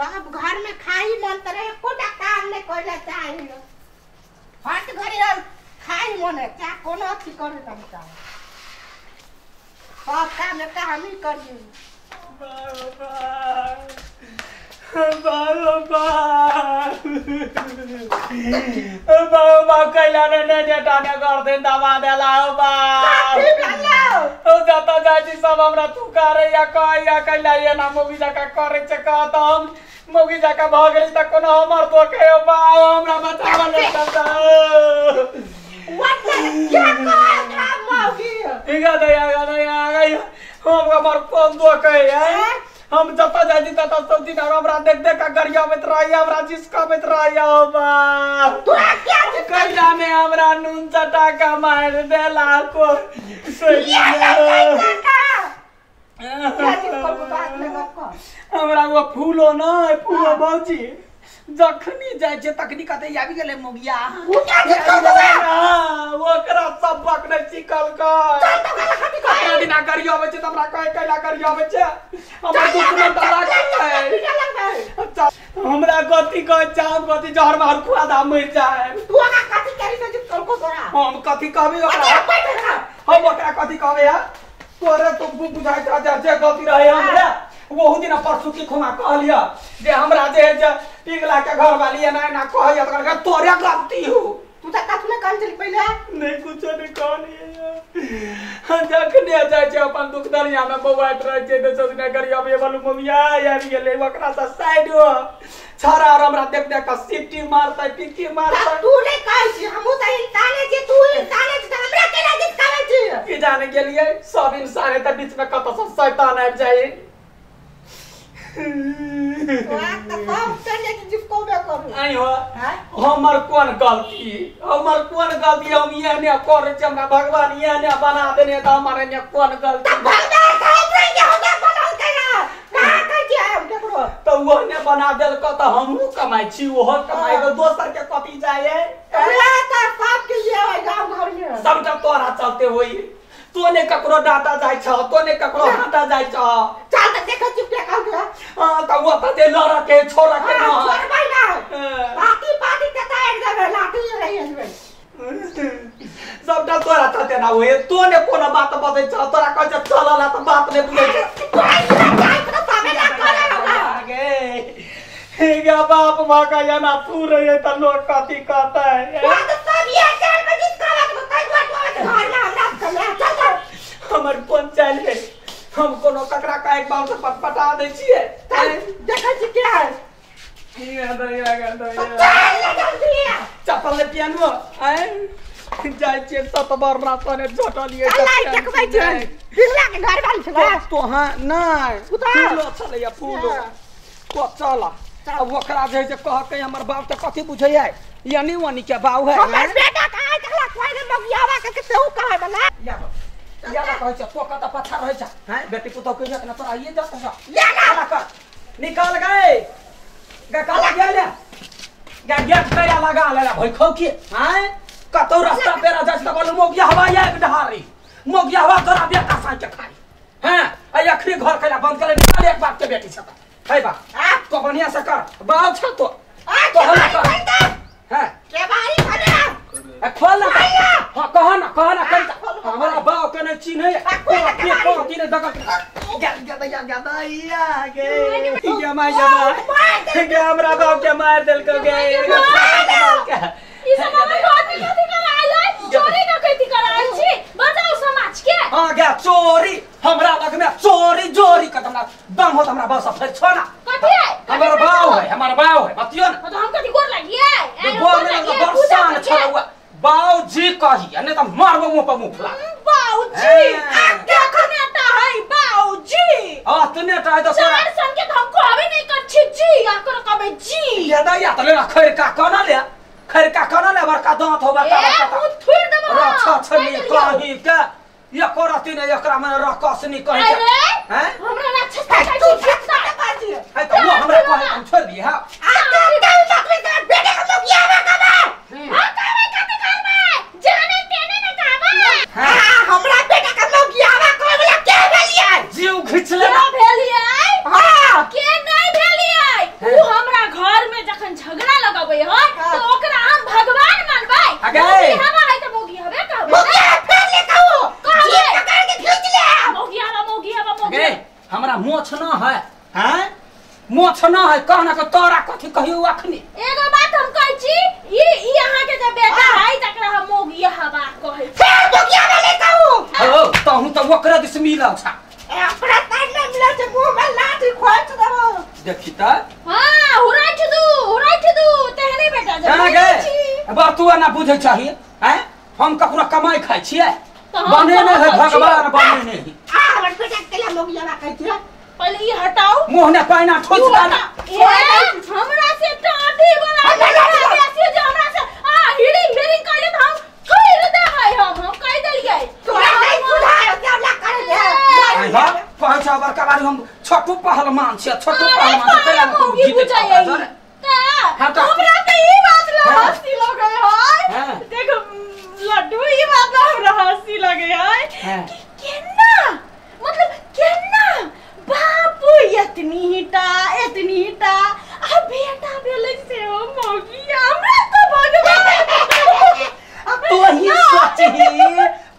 अब घर में खाई मन तरह कोटा काम नहीं करला चाहिए हट घरे खाई मन है क्या कोनो अथी करे तमका सब काम में का हम ही करिए बाबा कैला ने टाने कर दे दबा देला जाता जाती सब हमरा तू करे या कह या कैला ये ना मोगी जाका करे छ कहत हम मोगी जाका भ गेल त कोनो हमर तो के बा हमरा बतावा ले सकता व्हाट क्या कर मोगी इगा दया हम हमर कोन दो के हम जता जाती तता सब दिन हमरा देख देख का गरिया में रहिया हमरा जिसका में रहिया बा तू क्या कैला में हमरा नून चटा का मार देला को हमरा वो फूलो ना फूलो बाबूजी जखनी जाय छै तखनी कते आबि गेले मोगिया ओकरा सबक नै सिकल का कते दिना करियो आबै छै त हमरा कह कैला करियो आबै छै हमरा दुश्मन त लागै अच्छा हमरा गति कह चाव गति जहर मार खुआ दा मर जाए तू आका कथि करी से जित को तोरा हम कथि कहबे ओकरा हम ओकरा कथि कहबे यार तोरे तो बुझाइत राजा जे गति रहे हमरा वहु दिन परसु की खुमा कहलिया जे हमरा जे पिघला के घर वाली ना ना कहया त तोरे गलती हो तू त कथु ने कहल चली पहिले नहीं कुछ नहीं कहलिया जखने जाय छै अपन दुख दरिया में बवाइत रह छै त सोचने करिया बे बोलू ममिया यार गेले ओकरा से साइड हो छारा और हमरा देख देख के सिटी मारता पिकी मारता तू नहीं कहै छी हमहु त इंसाने जे तू इंसाने जे हमरा केना जित कहै छी की जाने गेलिए सब इंसान त बीच में कत से शैतान आबि जाए हमर कोन गलती हम ये ने करे छ हमरा भगवान ये ने बना देने त हमारे ने कोन गलती तो वो ने बना देल क त हमहु कमाई छी ओहो कमाई गो दोसर के कथि जाए सब तोरा चलते होई तोने ककरो डाटा जाय छ तोने ककरो हटा जाय छ चल त देख चुप के कहू हां त वो त दे लड़ा के छोरा के न छोड़बै ना बाकी पार्टी के तैयार देबे लाठी रही है सबटा तोरा चलते ना होए तोने कोनो बात बतै छ तोरा कह छ चलला त बात ने बुझै हे गे बाप भागा या ना तू रहे त लोग कथि कहता है वो तो सब ये चल बजी कावत कई बात घर में हमरा चल हमर कोन चल है हम कोनो ककरा का एक बार से पटपटा दै छियै देखै छी क्या है ये दया चप्पल ले पियानो आय जाय छियै सतबर रात ने झटलिए देखबै छी बिगला के घर वाली छला तो हां नहीं फूलो चले या फूलो को चला अब ओकरा जे कह के हमर बाप त कथि बुझै यानी वानी के बाऊ है हमर बेटा का देखला कोई ने मगियावा के केहू कहै बला या कहै छ तो कत पत्थर रहै छ हैं बेटी पुतो के न तोरा आइए जात छ या ना कर निकाल गए गा काला गेले गा गेट पे लगा लेला भई खौ के हैं कतो रास्ता पे राजा त बोल मोगिया हवा या एक ढहारी मोगिया हवा तोरा बेटा सा के खाई हैं आ अखरी घर कैला बंद करे निकाल एक बाप के बेटी छ है बा तो बढ़िया से कर बाल छ तो हला कर हैं के बारी खड़े खोल ना हां कह ना हमरा बाव के ने चिन्हे को तीने दगा गदा गे ये माय जबा के हमरा बाव के मार देल के गे ई सब हमर बात में कथि कराइले चोरी न कथि कराइ छी बताओ समाज के हां गे चोरी हमरा लग में चोरी जोरी क हमरा दम हो हमरा बाव सब छ ना कथि है हमारा बाव है बतियो ना तो हम कथि गोर लागिए गोर में तो बरसान छलवा बाऊजी कही ने त मारबो मुंह पर मुंह फला बाऊजी देखने त है बाऊजी तने त है तो चार सन के हम कहबे नहीं कर छी जी या कर कहबे जी ये दया त ले खैर का कना ले बड़का दांत होबा का मुंह थुर देबो अच्छा छनी कही के ये करती ने एकरा में रकसनी कहि हैं हमरा राक्षस का छी है तो वो हमरा कहे हम छोड़ दिए हां बेटे का लोग यावा कबा कहबे कथि करबे जाने केने न कहबे हमरा बेटा का लोग यावा कहबे के भेलिए जीव घिच ले भेलिए हां के नहीं भेलिए झगड़ा लगाबै हो तो ओकरा हम भगवान मानबै अगे। हवा है त मोगी हबे कहबै मोगिया फेर ले कहू कहबै। जी पकड़ के खींच ले मोगी हवा गे हमरा मोछ न है हैं मोछ न है कहना के तोरा कथि कहियो अखनी एगो बात हम कहै छी ई अहाँ के जे बेटा है तकरा हम मोगी हवा कहै छी फेर मोगिया ले कहू ओ तहु त ओकरा दिस मिलल छ अपना तार में मिला के मुंह में लाठी खोच देबो देखि त हां हुराइठ दू तेहने बेटा जाना गे बर्तुआ ना बुझै चाहिए हैं हम ककरो कमाई खाइ छियै बने नहीं है भगवान बने नहीं आ हमर बेटा के लिए मोगिया कहै छी पहले ई हटाओ मुंह ने पाइना ठोच डाला हमरा से टाटी बना ऐसे जो हमरा से हिडिंग कइले त हम कइले दे है हम कह देलिए तोरा नहीं सुधार क्या ला कर दे आइहा कहै छ बड़का बारी हम छोटू पहलवान छियै छोटू पहलवान त तेरा तू जीते छ हटा हमरा त ई बात ला हंसी लगे है हां देखो लड्डू ई बात ला हमरा हंसी लगे है कि केना मतलब केना बापू इतनीटा आ बेटा भेले से हो मोगी हमरा तो भगवान तो ही सोची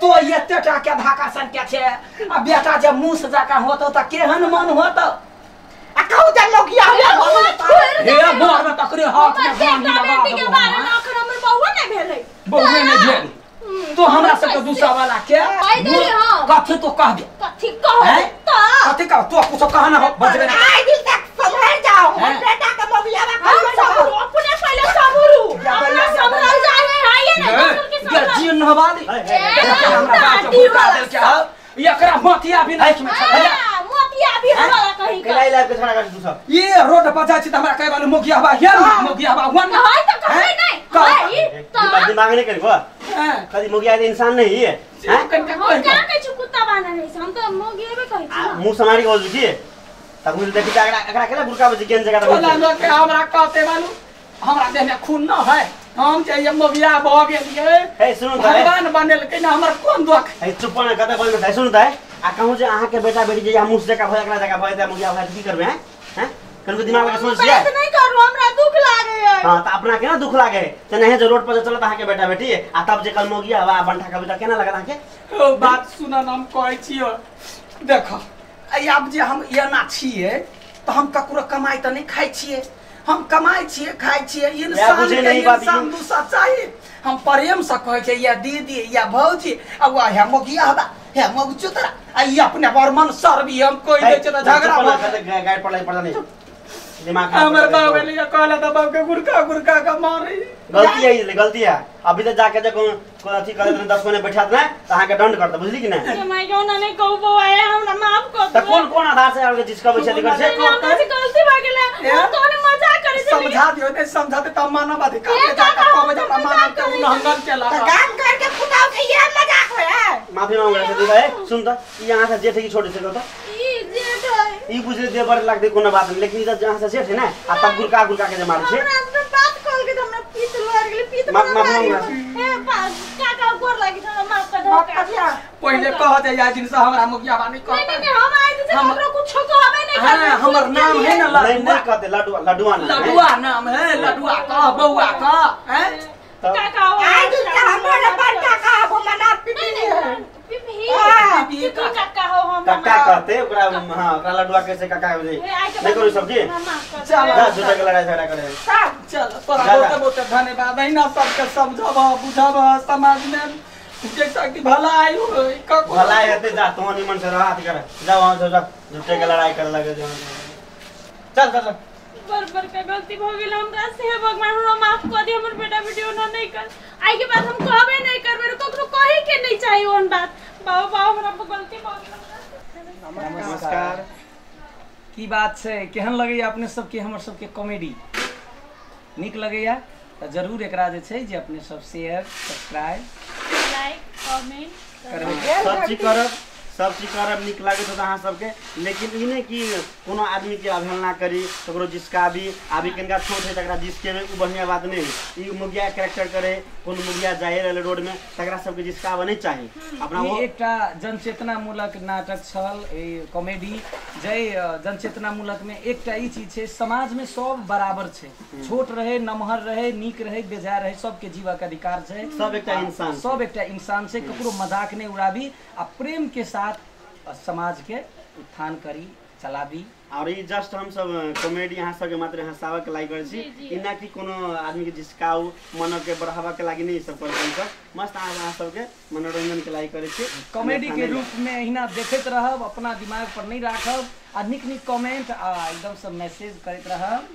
तो एतेटा के धाका सन के छे आ बेटा जब मुंह से जाका होतो त केहन मन होतो आ कहू त मोगिया हे मोर में तकरे हाथ में बांधी लगा बेटी के बारे में अखर हमर बउवा नहीं भेलै बहुए ने भेल तो हमरा से दूसरा वाला के कह देली हम कथि तो कह दे कथि कहो हैं? त कथि का तो कुछ कहना हो बजबे ना आई दिल तक संभल जाओ हैं? बेटा का मोगिया हम सबरू अपने पहले सबरू हमरा संभल जाए है ये नहीं दूसर के ये संभल जीन नहवा दे हमरा बात दादी बुका दे के एकरा मोतिया भी नहीं में छला मोतिया भी हमरा कहि केलाई लाइफ के छोड़ा कर तू सब ये रोड पर जाय छी त हमरा कहे वाला मोगिया बा हे मोगिया बा वन है त कहै नहीं है त दिमाग नहीं करी को कदी मुगिया के इंसान नहीं है हैं हम क्या कहै छु कुत्ता बाना नहीं हम त मोगिएबे कहै छी मुंह समारी बोल छी तब मुझे देखि एकरा एकरा केला गुरका बजे केन जगह बोला न के हमरा कहते वालू हमरा देह में खून न है हम चाहिए मोगिया भ गेलिए हे सुनो त भगवान बनेल के ना हमर कोन दुख हे चुप न कते बोल में सुनो त आ कहूं जे अहाँ के बेटा बेटी जे मुंह से का भय एकरा जगह भय त मुगिया भय की करबे हैं कनको दिमाग लगा सोच छियै नहीं करू हमरा दुख लागे है हां त अपना केना दुख लागे त नहीं जो रोड पर चलत अहाँ के बेटा बेटी आ तब जे कल मोगिया हवा बंठा का बेटा केना लगत अहाँ के ओ बात सुन न हम कहै छियो देखो आई अब जे हम एना छिए तो हम ककरो कमाई त नहीं खाइ छिए हम कमाई छिए खाइ छिए इंसान बुझे के नहीं बात इंसान दू सच्चाई हम प्रेम से कहै छै या दीदी या भौजी अब है मोगिया हवा है मोग चुतरा आई अपने पर मन सर्वी हम कोई दे छै त झगड़ा भ गाइड पड़ला नहीं दिमाग हमर बाबे लिया कहला त बाप के गुरका का मारे गलती है अभी तो जाके देखो कोन अथी करे 10 कोने बैठा ना त अहाँ के दंड करत बुझली कि नहीं ये मैं क्यों ना कहू बउआ हमरा माफ कर त कौन आधार से आके जिसका बैठा कर से हमरा से गलती भ गेलै हम तोने मजाक करे छली समझा दियो नहीं समझाते त मानव अधिकार के जाके कहबे जे मानव के उल्लंघन केला तो काम करके खुदाओ के ये मजाक है माफी मांग रहे थे भाई सुन त यहाँ से जेठ की छोड़ से तो ई जेठ है ई बुझले दे बड़ लागदे कोनो बात नहीं लेकिन इधर जहां से जेठ है ना आ तब गुरका के जे मारे छे हमरा से बात कल के हमरा पीत लग गेलै पीत माफ मांग ए काका गोर लागी हमरा माफ कर दो पहले कह दे या दिन से हमरा मुखिया बानी कह नहीं हम आए से हमरा कुछ कहबे नहीं कर हां हमर नाम है ना नहीं नहीं कहते लड्डुआ ना लडुआ नाम है लडुआ कह बउआ कह हैं काका आई दिल से हमरे बड़का का वो मना पीपी है पिपी काका हो हम काका कहते ओकरा हां ओकरा लड्डुआ कैसे काका हो जाई नहीं करू सब की चल जा झूठा के लड़ाई झगड़ा करे चल तोरा बहुत धन्यवाद है ना सबके समझब बुझब समाज में जैसा कि भलाई हो भलाई हेते जा तो निमन से रहा कर जाओ वहां जा झूठे के लड़ाई करे लगे चल चल बरबर का गलती हो गेल हमरा से भगवान हमरा माफ कर दे हमर बेटा बेटी ओना नहीं कर आई के बाद हम कहबे नहीं करबे ककरो कहे के नहीं चाहिए ओन बात बाबा हमरा गलती हो गेल नमस्कार की बात छै केहन लगैया अपने सबके हमर सबके कॉमेडी नीक लगैया त जरूर एकरा जे छै जे अपने सब शेयर सब्सक्राइब लाइक कमेंट करबै सब चीज करब सब चीज करब निक लागत हो अहाँ सबके, लेकिन ई नहीं कि कोनो आदमी के अवहेलना करी, ककरो जिसकाबी, अभी कनका छोट है तकरा जिसके उ बढ़िया बात नहीं है। ई मुखिया कैरेक्टर करे, कोनो मुखिया जाए रहले रोड में तकरा सबके जिसकाबे नहीं चाही। अपना वो एकटा जनचेतना मूलक नाटक छल, कॉमेडी जय जनचेतना मूलक में एकटा ई चीज छै, समाज में सब बराबर छै, छोट रहे नमहर रहे नीक रहे बेजा रहे सबके जीवक अधिकार छै, सब एकटा इंसान, सब एकटा इंसान छै, ककरो मजाक नहीं उड़ाबी आ प्रेम के साथ समाज के उत्थान करी चलाबी। और ये जस्ट हम सब कॉमेडी यहाँ सबके मात्र हंसावे के लायक करे छी, इना कि कोनो आदमी के जिसकाऊ मन के बढ़ावा के लागी नहीं सब करे सब मस्त अहाँ सबके मनोरंजन के लायक करे छी। कॉमेडी के रूप में अहिना देखत रहब, अपना दिमाग पर नहीं राखब आ निक निक कमेंट आ एकदम सब मैसेज करत रहब।